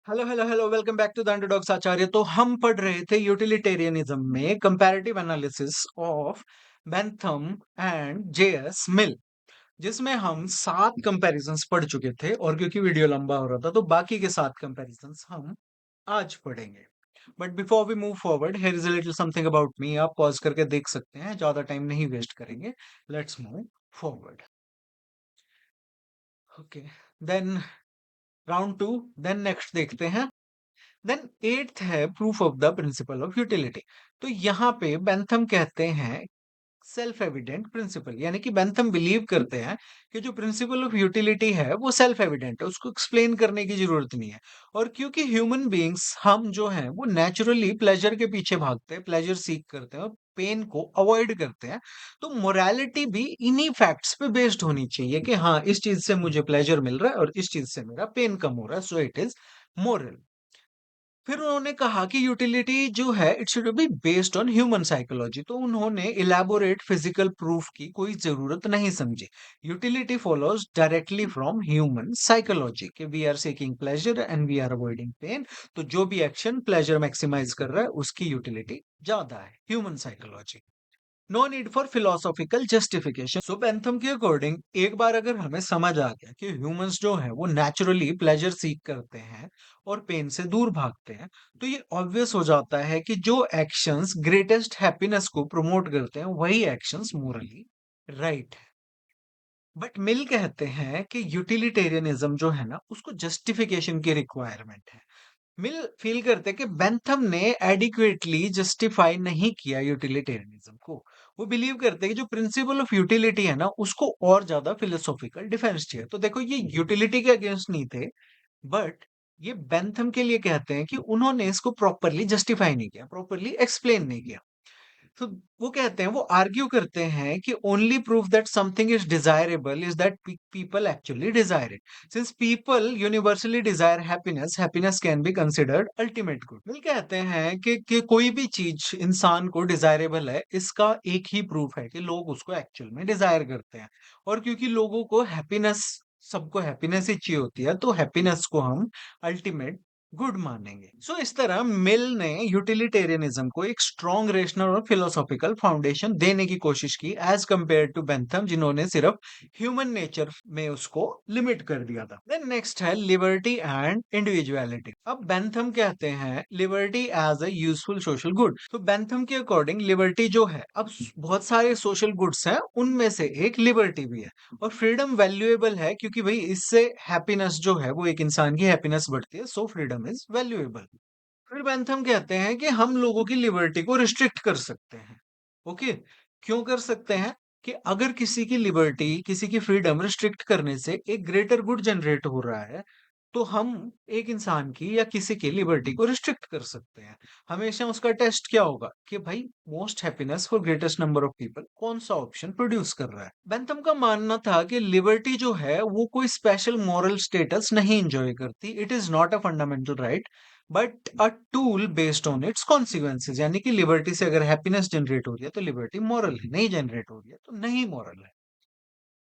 Hello hello hello welcome back to the Underdogs Acharya. तो हम पढ़ रहे थे यूटिलिटेरियनिज्म में comparative analysis of Bentham and JS Mill, जिसमें हम 7 कंपैरिजंस पढ़ चुके थे। और क्योंकि वीडियो लंबा हो रहा था तो बाकी के 7 कंपैरिजंस हम आज पढ़ेंगे। But before we move forward, here is a little something about me. आप पॉज करके देख सकते हैं, ज्यादा टाइम नहीं वेस्ट करेंगे। Let's move forward. Okay, then round 2, then next देखते हैं। देन एट्थ है proof of the principle of utility. तो यहाँ पे बेंथम कहते हैं सेल्फ एविडेंट प्रिंसिपल, यानी कि बेंथम बिलीव करते हैं कि जो प्रिंसिपल ऑफ यूटिलिटी है वो सेल्फ एविडेंट है, उसको एक्सप्लेन करने की जरूरत नहीं है। और क्योंकि ह्यूमन बीइंग्स हम जो हैं वो नेचुरली प्लेजर के पीछे भागते हैं, प्लेजर सीख करते हैं और पेन को अवॉइड करते हैं, तो मोरालिटी भी इन्हीं फैक्ट्स पे बेस्ड होनी चाहिए कि हाँ, इस चीज से मुझे प्लेजर मिल रहा है और इस चीज से मेरा पेन कम हो रहा है, सो इट इज मोरल। फिर उन्होंने कहा कि यूटिलिटी जो है it should be based on human psychology, तो उन्होंने इलेबोरेट फिजिकल प्रूफ की कोई जरूरत नहीं समझी। Utility follows directly from human psychology कि we are seeking pleasure and we are avoiding pain, तो जो भी एक्शन प्लेजर मैक्सिमाइज कर रहा है उसकी यूटिलिटी ज्यादा है, human psychology. No need for philosophical justification. So Bentham के अकॉर्डिंग एक बार अगर हमें समझ आ गया कि ह्यूमंस जो है वो नेचुरली प्लेजर सीक करते हैं और पेन से दूर भागते हैं, तो ये ऑब्वियस हो जाता है कि जो एक्शंस ग्रेटेस्ट हैप्पीनेस को प्रमोट करते हैं वही एक्शंस मोरली राइट है। बट मिल कहते हैं कि यूटिलिटेरियनिज्म जो है ना उसको जस्टिफिकेशन की रिक्वायरमेंट है। मिल फील करते हैं कि बेंथम ने एडिक्वेटली जस्टिफाई नहीं किया यूटिलिटेरियनिज्म को। वो बिलीव करते हैं कि जो प्रिंसिपल ऑफ यूटिलिटी है ना उसको और ज्यादा फिलोसॉफिकल डिफेंस चाहिए। तो देखो, ये यूटिलिटी के अगेंस्ट नहीं थे, बट ये बेंथम के लिए कहते हैं कि उन्होंने इसको प्रॉपरली जस्टिफाई नहीं किया, प्रॉपरली एक्सप्लेन नहीं किया। तो वो कहते हैं, वो आर्ग्यू करते हैं कि only proof that something is desirable is that people actually desire it. Since people universally desire happiness, happiness can be considered ultimate good. Mill कहते हैं कि कोई भी चीज इंसान को डिजायरेबल है, इसका एक ही प्रूफ है कि लोग उसको एक्चुअल में डिजायर करते हैं। और क्योंकि लोगों को हैप्पीनेस, सबको हैप्पीनेस ही चाहिए होती है, तो हैप्पीनेस को हम अल्टीमेट गुड मानेंगे। सो इस तरह मिल ने यूटिलिटेरियनिज्म को एक स्ट्रॉन्ग रेशनल और फिलोसॉफिकल फाउंडेशन देने की कोशिश की, एज कंपेयर टू बेंथम जिन्होंने सिर्फ ह्यूमन नेचर में उसको लिमिट कर दिया था। देन नेक्स्ट है लिबर्टी एंड इंडिविजुअलिटी। अब बेंथम कहते हैं liberty as a useful social good. तो बेंथम के अकॉर्डिंग लिबर्टी जो है, अब बहुत सारे सोशल गुड्स हैं, उनमें से एक लिबर्टी भी है। और फ्रीडम वैल्यूएबल है क्योंकि भाई इससे हैप्पीनेस जो है वो एक इंसान की हैप्पीनेस बढ़ती है, सो फ्रीडम इज वैल्यूएबल। फिर बेंथम कहते हैं कि हम लोगों की लिबर्टी को रिस्ट्रिक्ट कर सकते हैं। ओके, क्यों कर सकते हैं? कि अगर किसी की लिबर्टी, किसी की फ्रीडम रिस्ट्रिक्ट करने से एक ग्रेटर गुड जनरेट हो रहा है, तो हम एक इंसान की या किसी की लिबर्टी को रिस्ट्रिक्ट कर सकते हैं। हमेशा उसका टेस्ट क्या होगा कि भाई most happiness for greatest number of people कौन सा ऑप्शन प्रोड्यूस कर रहा है। बेंथम का मानना था कि लिबर्टी जो है वो कोई स्पेशल मॉरल स्टेटस नहीं एंजॉय करती, it is not a fundamental right but a tool based on it's consequences. यानी कि लिबर्टी से अगर हैप्पीनेस जनरेट हो रही है तो लिबर्टी मॉरल है, नहीं जनरेट हो रही है तो नहीं मॉरल है।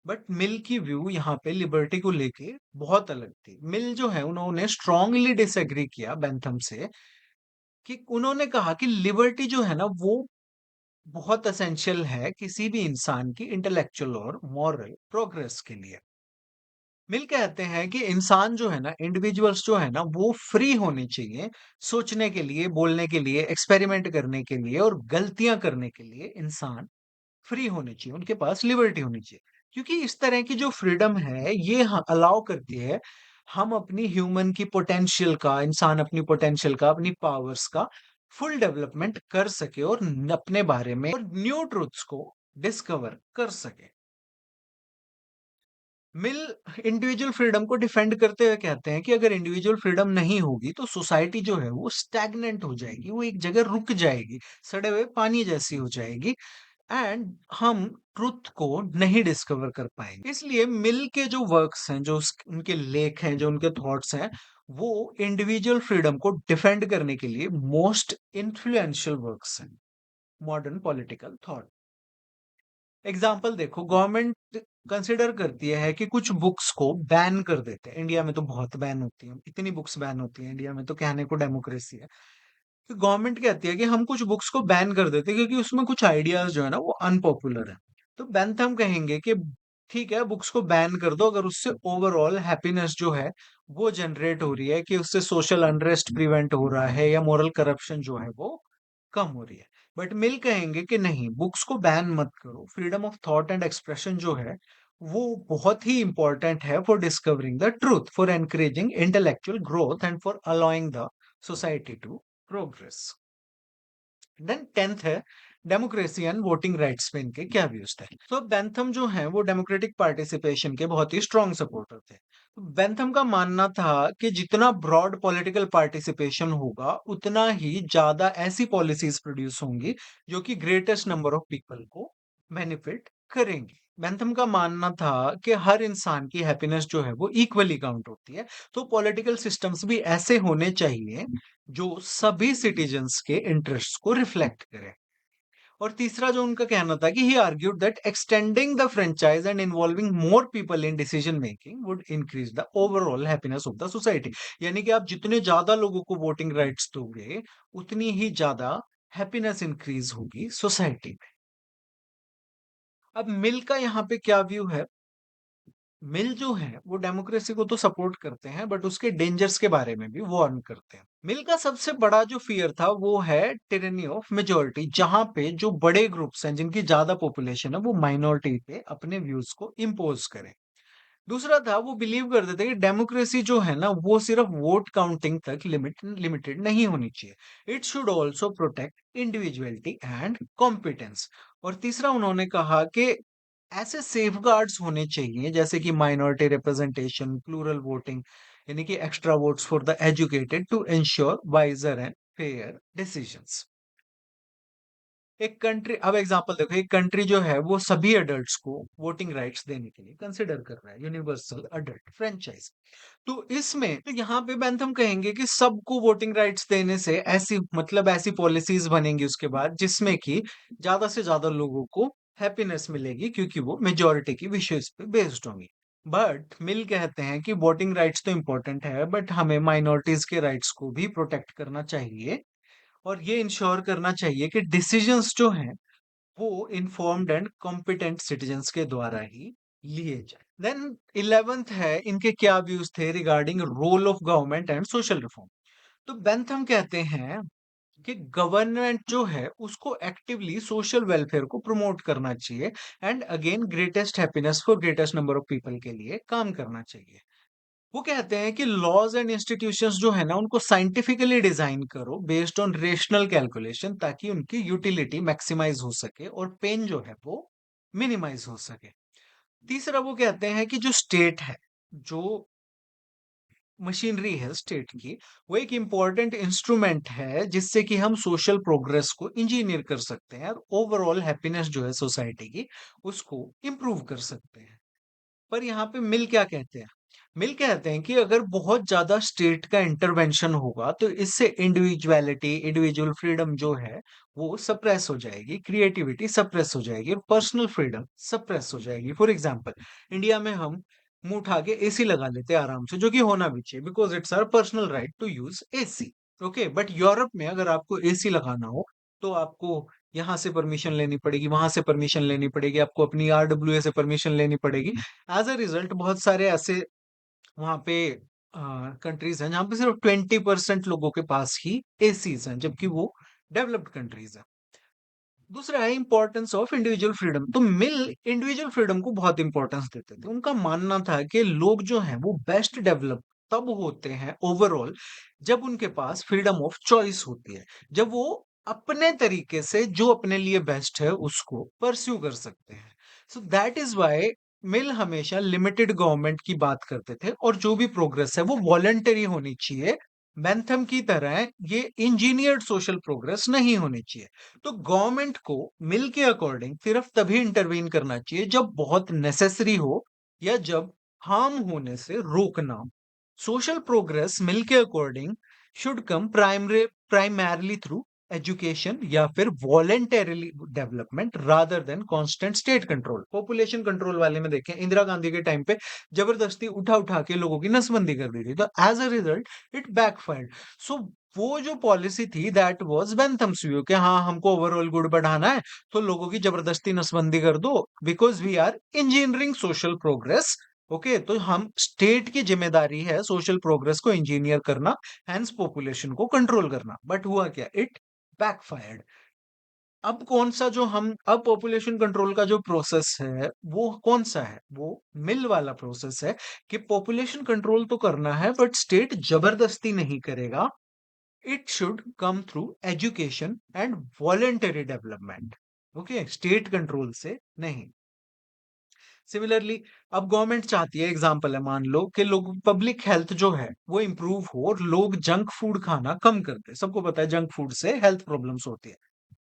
बट मिल की व्यू यहाँ पे लिबर्टी को लेके बहुत अलग थी। मिल जो है उन्होंने स्ट्रांगली डिसएग्री किया बेंथम से, कि उन्होंने कहा कि लिबर्टी जो है ना वो बहुत एसेंशियल है किसी भी इंसान की इंटेलेक्चुअल और मॉरल प्रोग्रेस के लिए। मिल कहते हैं कि इंसान जो है ना, इंडिविजुअल्स जो है ना वो फ्री होने चाहिए सोचने के लिए, बोलने के लिए, एक्सपेरिमेंट करने के लिए और गलतियां करने के लिए। इंसान फ्री होने चाहिए, उनके पास लिबर्टी होनी चाहिए, क्योंकि इस तरह की जो फ्रीडम है ये अलाउ करती है हम अपनी ह्यूमन की पोटेंशियल का, इंसान अपनी पोटेंशियल का, अपनी पावर्स का फुल डेवलपमेंट कर सके और अपने बारे में और न्यू ट्रूथ्स को डिस्कवर कर सके। मिल इंडिविजुअल फ्रीडम को डिफेंड करते हुए कहते हैं कि अगर इंडिविजुअल फ्रीडम नहीं होगी तो सोसाइटी जो है वो स्टैग्नेंट हो जाएगी, वो एक जगह रुक जाएगी, सड़े हुए पानी जैसी हो जाएगी, एंड हम ट्रुथ को नहीं डिस्कवर कर पाएंगे। इसलिए मिल के जो वर्क्स हैं, जो उनके लेख हैं, जो उनके थॉट्स हैं, वो इंडिविजुअल फ्रीडम को डिफेंड करने के लिए मोस्ट इन्फ्लुएंशियल वर्क्स हैं मॉडर्न पॉलिटिकल थॉट। एग्जाम्पल देखो, गवर्नमेंट कंसिडर करती है कि कुछ बुक्स को बैन कर देते हैं। इंडिया में तो बहुत बैन होती है, इतनी बुक्स बैन होती है इंडिया में, तो कहने को डेमोक्रेसी है। तो गवर्नमेंट कहती है कि हम कुछ बुक्स को बैन कर देते हैं क्योंकि उसमें कुछ आइडियाज जो है ना वो अनपॉपुलर है। तो बेंथम कहेंगे कि ठीक है, बुक्स को बैन कर दो अगर उससे ओवरऑल हैप्पीनेस जो है वो जनरेट हो रही है, कि उससे सोशल अनरेस्ट प्रिवेंट हो रहा है या मोरल करप्शन जो है वो कम हो रही है। बट मिल कहेंगे कि नहीं, बुक्स को बैन मत करो, freedom of thought and expression जो है वो बहुत ही इंपॉर्टेंट है for discovering the truth, for encouraging intellectual growth and for allowing the society to progress. Then 10th है डेमोक्रेसी एंड वोटिंग राइट्स पे इनके क्या व्यूज थे। तो बेंथम जो है वो डेमोक्रेटिक पार्टिसिपेशन के बहुत ही स्ट्रांग सपोर्टर थे। तो बेंथम का मानना था कि जितना ब्रॉड पॉलिटिकल पार्टिसिपेशन होगा उतना ही ज्यादा ऐसी पॉलिसीज प्रोड्यूस होंगी जो कि ग्रेटेस्ट नंबर ऑफ पीपल को बेनिफिट करेंगी। बेंथम का मानना था कि हर इंसान की हैप्पीनेस जो है वो इक्वली काउंट होती है, तो पॉलिटिकल सिस्टम्स भी ऐसे होने चाहिए जो सभी सिटीजन्स के इंटरेस्ट को रिफ्लेक्ट करे। और तीसरा जो उनका कहना था कि he argued that extending the franchise and involving more people in decision making would increase the overall happiness of the society. यानी कि आप जितने ज्यादा लोगों को वोटिंग राइट्स दोगे उतनी ही ज्यादा हैप्पीनेस इंक्रीज होगी सोसाइटी में। अब मिल का यहाँ पे क्या व्यू है। मिल जो है वो डेमोक्रेसी को तो सपोर्ट करते हैं बट उसके डेंजर्स के बारे में भी वार्न करते हैं। मिल का सबसे बड़ा जो फियर था वो है टिरेनी ऑफ मेजोरिटी, जहां पे जो बड़े ग्रुप्स हैं जिनकी ज्यादा पॉपुलेशन है वो माइनॉरिटी पे अपने व्यूज को इम्पोज करें। दूसरा था वो बिलीव करते थे कि डेमोक्रेसी जो है ना वो सिर्फ वोट काउंटिंग तक लिमिटेड नहीं होनी चाहिए, it should also protect individuality and competence. और तीसरा उन्होंने कहा कि ऐसे सेफगार्ड्स होने चाहिए जैसे कि माइनॉरिटी रिप्रेजेंटेशन, प्लूरल वोटिंग, यानी कि extra votes for the educated to ensure wiser and fair decisions. एक कंट्री, अब एग्जांपल देखो, एक कंट्री जो है वो सभी अडल्ट्स को वोटिंग राइट्स देने के लिए कंसिडर कर रहा है, यूनिवर्सल अडल्ट फ्रेंचाइज। तो इसमें तो यहाँ पे बेंथम कहेंगे कि सबको वोटिंग राइट्स देने से ऐसी मतलब ऐसी पॉलिसीज बनेंगी उसके बाद जिसमें कि ज्यादा से ज्यादा लोगों को हैप्पीनेस मिलेगी क्योंकि वो मेजोरिटी की विशेष पे बेस्ड होंगी। बट मिल कहते हैं कि वोटिंग राइट्स तो इंपॉर्टेंट है बट हमें माइनॉरिटीज के राइट्स को भी प्रोटेक्ट करना चाहिए और ये इंश्योर करना चाहिए कि डिसीजंस जो हैं वो इन्फॉर्म्ड एंड कॉम्पिटेंट सिटीजन्स के द्वारा ही लिए जाए। देन 11th है इनके क्या व्यूज थे regarding role of government and social reform. तो बेंथम कहते हैं कि गवर्नमेंट जो है उसको एक्टिवली सोशल वेलफेयर को प्रमोट करना चाहिए and again greatest happiness for greatest number of people के लिए काम करना चाहिए। वो कहते हैं कि लॉज एंड इंस्टीट्यूशंस जो है ना उनको साइंटिफिकली डिजाइन करो बेस्ड ऑन रेशनल कैलकुलेशन, ताकि उनकी यूटिलिटी मैक्सिमाइज हो सके और पेन जो है वो मिनिमाइज हो सके। तीसरा वो कहते हैं कि जो स्टेट है, जो मशीनरी है स्टेट की, वो एक इंपॉर्टेंट इंस्ट्रूमेंट है जिससे कि हम सोशल प्रोग्रेस को इंजीनियर कर सकते हैं और ओवरऑल हैप्पीनेस जो है सोसाइटी की उसको इंप्रूव कर सकते हैं। पर यहाँ पे मिल क्या कहते हैं। मिल कहते हैं कि अगर बहुत ज्यादा स्टेट का इंटरवेंशन होगा तो इससे इंडिविजुअलिटी, इंडिविजुअल फ्रीडम जो है वो सप्रेस हो जाएगी, क्रिएटिविटी सप्रेस हो जाएगी और पर्सनल फ्रीडम सप्रेस हो जाएगी। फॉर एग्जांपल, इंडिया में हम मुंह उठा के एसी लगा लेते हैं आराम से, जो कि होना भी चाहिए because it's our personal right to use AC. Okay, but Europe में अगर आपको एसी लगाना हो तो आपको यहाँ से परमिशन लेनी पड़ेगी, वहां से परमिशन लेनी पड़ेगी, आपको अपनी आरडब्ल्यूए से परमिशन लेनी पड़ेगी। एज अ रिजल्ट बहुत सारे ऐसे वहां पे कंट्रीज हैं जहां पे सिर्फ 20% लोगों के पास ही एसीज हैं, जबकि वो डेवलप्ड कंट्रीज हैं। दूसरा है इंपॉर्टेंस ऑफ इंडिविजुअल फ्रीडम। तो मिल इंडिविजुअल फ्रीडम को बहुत इंपॉर्टेंस देते थे। उनका मानना था कि लोग जो हैं वो बेस्ट डेवलप तब होते हैं ओवरऑल जब उनके पास फ्रीडम ऑफ चॉइस होती है, जब वो अपने तरीके से जो अपने लिए बेस्ट है उसको परस्यू कर सकते हैं। सो दैट इज वाई मिल हमेशा लिमिटेड गवर्नमेंट की बात करते थे और जो भी प्रोग्रेस है वो वॉलंटरी होनी चाहिए। बेंथम की तरह ये इंजीनियर्ड सोशल प्रोग्रेस नहीं होनी चाहिए। तो गवर्नमेंट को मिल के अकॉर्डिंग सिर्फ तभी इंटरवीन करना चाहिए जब बहुत नेसेसरी हो या जब हार्म होने से रोकना हो। सोशल प्रोग्रेस मिल के according should come primarily through education या फिर voluntarily development rather than constant state control. Population control वाले में देखें, इंदिरा गांधी के टाइम पे जबरदस्ती उठा उठा के लोगों की नसबंदी कर दी थी, तो as a result it backfired. So वो जो पॉलिसी थी दैट वाज बेंथम्स व्यू कि हाँ हमको ओवरऑल गुड बढ़ाना है, तो लोगों की जबरदस्ती नसबंदी कर दो, because we are engineering social progress. Okay, तो हम स्टेट की जिम्मेदारी है सोशल प्रोग्रेस को इंजीनियर करना, हैंस पॉपुलेशन को कंट्रोल करना। बट हुआ क्या, इट बैकफायर्ड। अब कौन सा जो हम अब पॉपुलेशन कंट्रोल का जो प्रोसेस है वो कौन सा है, वो मिल वाला प्रोसेस है कि पॉपुलेशन कंट्रोल तो करना है बट स्टेट जबरदस्ती नहीं करेगा। It should come through education and voluntary development. Okay, state control से नहीं। सिमिलरली अब गवर्नमेंट चाहती है, एग्जांपल है, मान लो कि लोग पब्लिक हेल्थ जो है वो इंप्रूव हो और लोग जंक फूड खाना कम कर दे। सबको पता है जंक फूड से हेल्थ प्रॉब्लम्स होती है।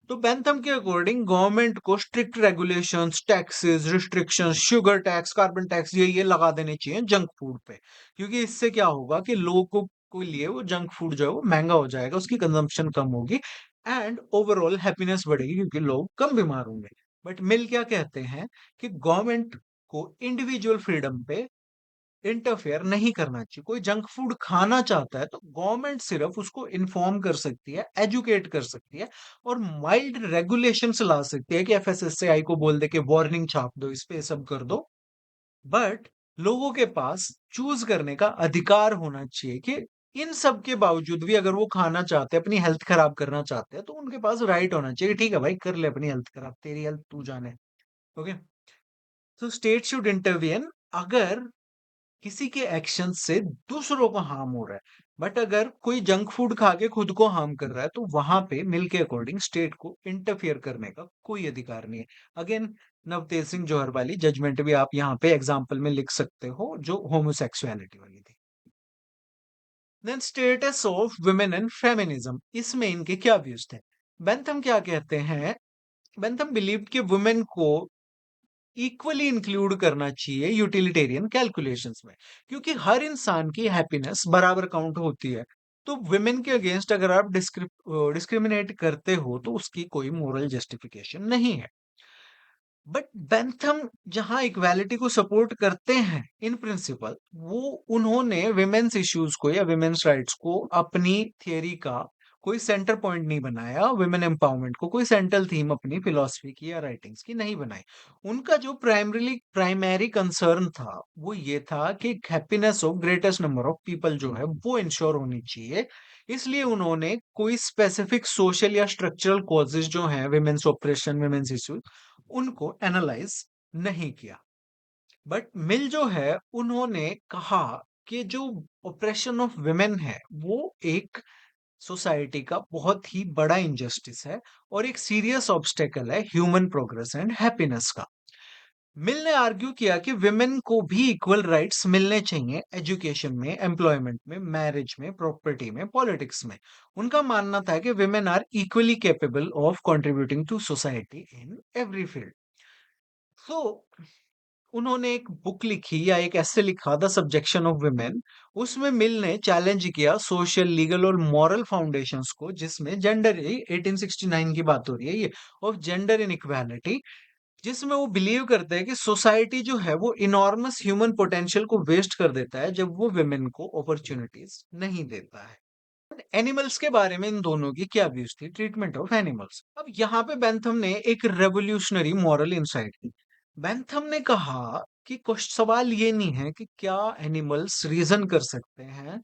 तो बेंथम के अकॉर्डिंग गवर्नमेंट को strict regulations, taxes, restrictions, sugar tax, carbon tax ये लगा देने चाहिए जंक फूड पे। क्योंकि इससे क्या होगा कि लोगों को लिए वो जंक फूड जो है वो महंगा हो जाएगा, उसकी कंजम्पशन कम होगी एंड ओवरऑल हैप्पीनेस बढ़ेगी क्योंकि लोग कम बीमार होंगे। बट मिल क्या कहते हैं कि गवर्नमेंट को इंडिविजुअल फ्रीडम पे इंटरफेयर नहीं करना चाहिए। कोई जंक फूड खाना चाहता है तो गवर्नमेंट सिर्फ उसको इन्फॉर्म कर सकती है, एजुकेट कर सकती है और माइल्ड रेगुलेशंस ला सकती है कि एफएसएसएआई को बोल दे कि वार्निंग छाप दो, इस पे सब कर दो। बट लोगों के पास चूज करने का अधिकार होना चाहिए कि इन सब के बावजूद भी अगर वो खाना चाहते हैं, अपनी हेल्थ खराब करना चाहते हैं, तो उनके पास राइट होना चाहिए कि ठीक है भाई कर ले अपनी हेल्थ खराब, तेरी हेल्थ तू जाने। ओके, तो स्टेट शुड इंटरवीन अगर किसी के एक्शन से दूसरों को हार्म हो रहा है। बट अगर कोई जंक फूड खा के खुद को हार्म कर रहा है तो वहां पे मिल के अकॉर्डिंग स्टेट को इंटरफियर करने का कोई अधिकार नहीं है। अगेन, नवतेज सिंह जौहर वाली जजमेंट भी आप यहाँ पे एग्जाम्पल में लिख सकते हो जो होमोसेक्सुअलिटी वाली थी। Then status of women and feminism, इसमें इनके क्या व्यूज थे। बेंथम क्या कहते हैं, बेंथम बिलीव कि वुमेन को इक्वली इंक्लूड करना चाहिए यूटिलिटेरियन कैलकुलेशंस में, क्योंकि हर इंसान की हैप्पीनेस बराबर काउंट होती है। तो वुमेन के अगेंस्ट अगर आप डिस्क्रिमिनेट करते हो तो उसकी कोई मोरल जस्टिफिकेशन नहीं है। बट बेंथम जहां इक्वालिटी को सपोर्ट करते हैं इन प्रिंसिपल, वो उन्होंने विमेन्स इश्यूज को या विमेन्स राइट्स को अपनी थियरी का कोई सेंटर पॉइंट नहीं बनाया, वुमेन एम्पावरमेंट को कोई सेंट्रल थीम अपनी फिलॉसफी की या राइटिंग्स की नहीं बनाई। उनका जो प्राइमरी कंसर्न था वो ये था कि happiness of greatest number of people जो है वो इंश्योर होनी चाहिए। इसलिए उन्होंने कोई स्पेसिफिक सोशल या स्ट्रक्चरल कॉजेज जो हैं विमेन्स ऑपरेशन, विमेन्स इश्यूज, उनको एनालाइज नहीं किया। बट मिल जो है उन्होंने कहा कि जो ऑपरेशन ऑफ विमेन है वो एक सोसाइटी का बहुत ही बड़ा इंजस्टिस है और एक सीरियस ऑब्स्टेकल है ह्यूमन प्रोग्रेस एंड हैप्पीनेस का। मिल ने आर्ग्यू किया कि विमेन को भी इक्वल राइट्स मिलने चाहिए एजुकेशन में, एम्प्लॉयमेंट में, मैरिज में, प्रॉपर्टी में, पॉलिटिक्स में। उनका मानना था कि women are equally capable of contributing to society in every field. तो उन्होंने एक बुक लिखी या एक ऐसे लिखा, द सब्जेक्शन ऑफ वुमेन। उसमें मिल ने चैलेंज किया सोशल, लीगल और मॉरल फाउंडेशंस को, जिसमें जेंडर 1869 की बात हो रही है ये, ऑफ जेंडर इन इक्वालिटी, जिसमें वो बिलीव करते हैं कि सोसाइटी जो है वो इनॉर्मस ह्यूमन पोटेंशियल को वेस्ट कर देता है जब वो वुमेन को अपॉर्चुनिटीज नहीं देता है। एनिमल्स के बारे में इन दोनों की क्या व्यूज थी, ट्रीटमेंट ऑफ एनिमल्स। अब यहाँ पे बेंथम ने एक रेवोल्यूशनरी मॉरल इंसाइट दी। बेंथम ने कहा कि कुछ सवाल ये नहीं है कि क्या एनिमल्स रीजन कर सकते हैं,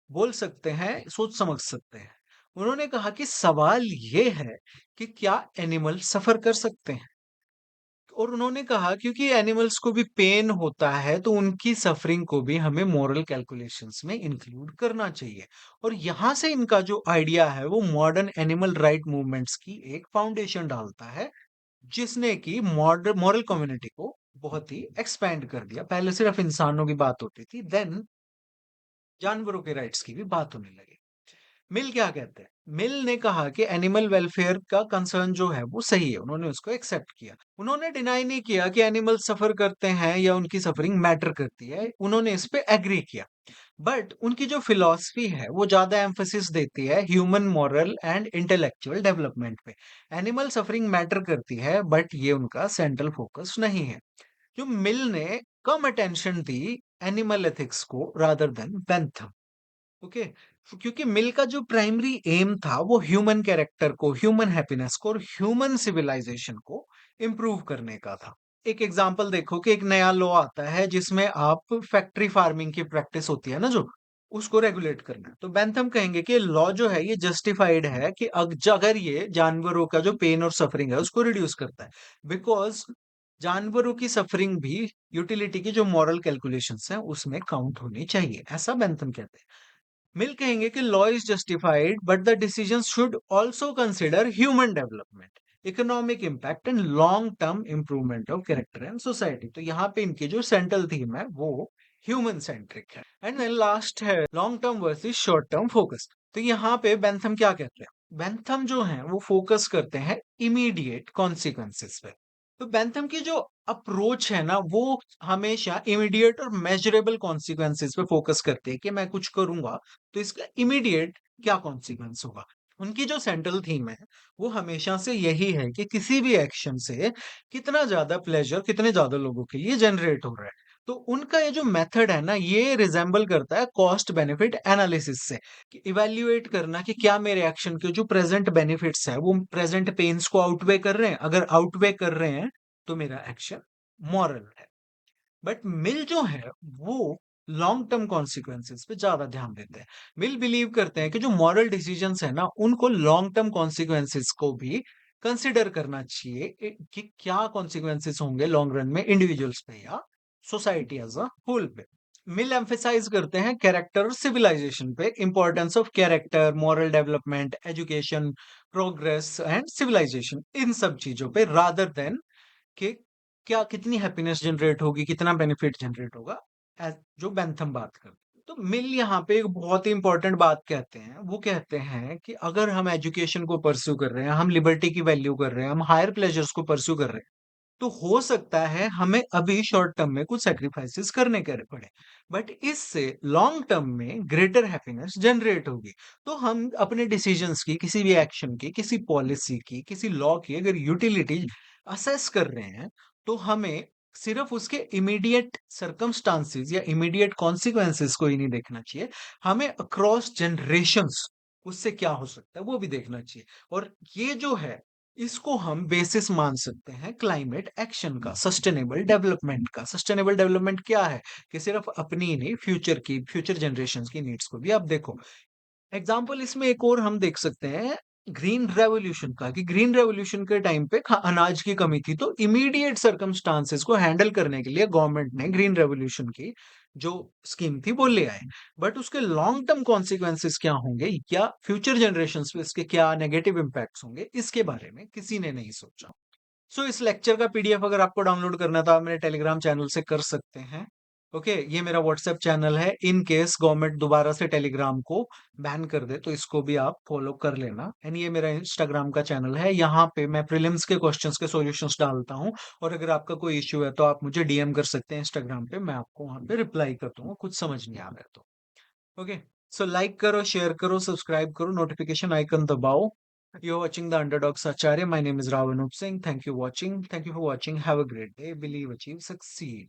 बोल सकते हैं, सोच समझ सकते हैं। उन्होंने कहा कि सवाल ये है कि क्या एनिमल सफर कर सकते हैं। और उन्होंने कहा क्योंकि एनिमल्स को भी पेन होता है तो उनकी सफरिंग को भी हमें मोरल कैलकुलेशंस में इंक्लूड करना चाहिए। और यहां से इनका जो आइडिया है वो मॉडर्न एनिमल राइट मूवमेंट्स की एक फाउंडेशन डालता है, जिसने की मॉडर्न मॉरल कम्युनिटी को बहुत ही एक्सपैंड कर दिया। पहले सिर्फ इंसानों की बात होती थी, देन जानवरों के राइट्स की भी बात होने लगी। मिल क्या कहते हैं, मिल ने कहा कि एनिमल वेलफेयर का कंसर्न जो है वो सही है, उन्होंने उसको एक्सेप्ट किया। उन्होंने डिनाई नहीं किया कि एनिमल सफर करते हैं या उनकी सफरिंग मैटर करती है, उन्होंने इस पे एग्री किया। बट उनकी जो फिलॉसफी है वो ज्यादा एम्फोसिस देती है human moral and intellectual development पे। एनिमल सफरिंग मैटर करती है बट ये उनका सेंट्रल फोकस नहीं है। जो मिल ने कम अटेंशन दी एनिमल एथिक्स को रादर देन बेंथम। ओके, क्योंकि मिल का जो प्राइमरी एम था वो ह्यूमन कैरेक्टर को, ह्यूमन हैप्पीनेस को और ह्यूमन सिविलाइजेशन को इम्प्रूव करने का था। एक एग्जांपल देखो कि एक नया लॉ आता है जिसमें आप फैक्ट्री फार्मिंग की प्रैक्टिस होती है ना, जो उसको रेगुलेट करना है, तो बेंथम कहेंगे कि लॉ जो है ये जस्टिफाइड है कि अगर ये जानवरों का जो पेन और सफरिंग है उसको रिड्यूस करता है, बिकॉज जानवरों की सफरिंग भी यूटिलिटी की जो मॉरल कैलकुलेशंस है उसमें काउंट होनी चाहिए, ऐसा बेंथम कहते हैं। मिल कहेंगे कि law is justified but the decision should also consider human development, economic impact and long term improvement of character and society. तो यहाँ पे इनकी जो सेंट्रल थीम है वो ह्यूमन सेंट्रिक है। एंड देन लास्ट है long term versus short term focus. तो यहाँ पे बेंथम क्या कहते हैं, बेंथम जो है वो फोकस करते हैं इमीडिएट कॉन्सिक्वेंसेस पे। तो बेंथम की जो अप्रोच है ना वो हमेशा इमीडिएट और मेजरेबल कॉन्सिक्वेंसेस पे फोकस करते हैं कि मैं कुछ करूंगा तो इसका इमीडिएट क्या कॉन्सिक्वेंस होगा। उनकी जो सेंट्रल थीम है वो हमेशा से यही है कि किसी भी एक्शन से कितना ज्यादा प्लेजर कितने ज्यादा लोगों के लिए जनरेट हो रहा है। तो उनका ये जो मेथड है ना ये रिजेंबल करता है कॉस्ट बेनिफिट एनालिसिस से, कि इवेल्युएट करना कि क्या मेरे एक्शन के जो प्रेजेंट बेनिफिट्स है वो प्रेजेंट पेन्स को आउटवे कर रहे हैं, अगर आउटवे कर रहे हैं तो मेरा एक्शन मॉरल है। बट मिल जो है वो लॉन्ग टर्म कॉन्सिक्वेंसेस पे ज्यादा ध्यान देते हैं। मिल बिलीव करते हैं कि जो मॉरल डिसीजंस है ना उनको लॉन्ग टर्म कॉन्सिक्वेंसेस को भी कंसिडर करना चाहिए, कि क्या कॉन्सिक्वेंसेस होंगे लॉन्ग रन में इंडिविजुअल्स पे या सोसाइटी एज अ होल पे। मिल एम्फेसाइज करते हैं कैरेक्टर और सिविलाइजेशन पे, importance of character, moral development, education, progress and civilization, इन सब चीजों पे रादर देन कि क्या कितनी हैप्पीनेस जनरेट होगी, कितना बेनिफिट जनरेट होगा, जो बेंथम बात करते हैं। तो मिल यहाँ पे एक बहुत ही इंपॉर्टेंट बात कहते हैं, वो कहते हैं कि अगर हम एजुकेशन को परस्यू कर रहे हैं, हम लिबर्टी की वैल्यू कर रहे हैं, हम हायर प्लेजर्स को परस्यू कर रहे हैं, तो हो सकता है हमें अभी शॉर्ट टर्म में कुछ सेक्रीफाइसेस करने करे पड़े, बट इससे लॉन्ग टर्म में ग्रेटर हैप्पीनेस जनरेट होगी। तो हम अपने डिसीजंस की, किसी भी एक्शन की, किसी पॉलिसी की, किसी लॉ की अगर यूटिलिटी असेस कर रहे हैं तो हमें सिर्फ उसके इमीडिएट सर्कमस्टांसिस या इमीडिएट कॉन्सिक्वेंसेस को ही नहीं देखना चाहिए, हमें अक्रॉस जनरेशंस उससे क्या हो सकता है वो भी देखना चाहिए। और ये जो है इसको हम बेसिस मान सकते हैं क्लाइमेट एक्शन का, सस्टेनेबल डेवलपमेंट का। सस्टेनेबल डेवलपमेंट क्या है कि सिर्फ अपनी ही नहीं, फ्यूचर की, फ्यूचर जनरेशंस की नीड्स को भी आप देखो। एग्जाम्पल इसमें एक और हम देख सकते हैं ग्रीन रेवोल्यूशन का, कि ग्रीन रेवोल्यूशन के टाइम पे अनाज की कमी थी, तो इमीडिएट सर्कमस्टांसेस को हैंडल करने के लिए गवर्नमेंट ने ग्रीन रेवोल्यूशन की जो स्कीम थी वो ले आए। बट उसके लॉन्ग टर्म कॉन्सिक्वेंसेस क्या होंगे या फ्यूचर जनरेशंस पे इसके क्या नेगेटिव इम्पैक्ट्स होंगे, इसके बारे में किसी ने नहीं सोचा। सो इस लेक्चर का पीडीएफ अगर आपको डाउनलोड करना था आप मेरे टेलीग्राम चैनल से कर सकते हैं। ओके, ये मेरा व्हाट्सएप चैनल है, इन केस गवर्नमेंट दोबारा से टेलीग्राम को बैन कर दे तो इसको भी आप फॉलो कर लेना। एंड ये मेरा इंस्टाग्राम का चैनल है, यहाँ पे मैं प्रीलिम्स के क्वेश्चंस के सॉल्यूशंस डालता हूँ, और अगर आपका कोई इश्यू है तो आप मुझे डीएम कर सकते हैं इंस्टाग्राम पे, मैं आपको वहां पे रिप्लाई कर दूंगा कुछ समझ नहीं आ रहा है तो। ओके, सो लाइक करो, शेयर करो, सब्सक्राइब करो, नोटिफिकेशन आइकन दबाओ। You're watching the Underdog Acharya. My name is Ravanup Singh. Thank you for watching. Have a great day. Believe, achieve, succeed.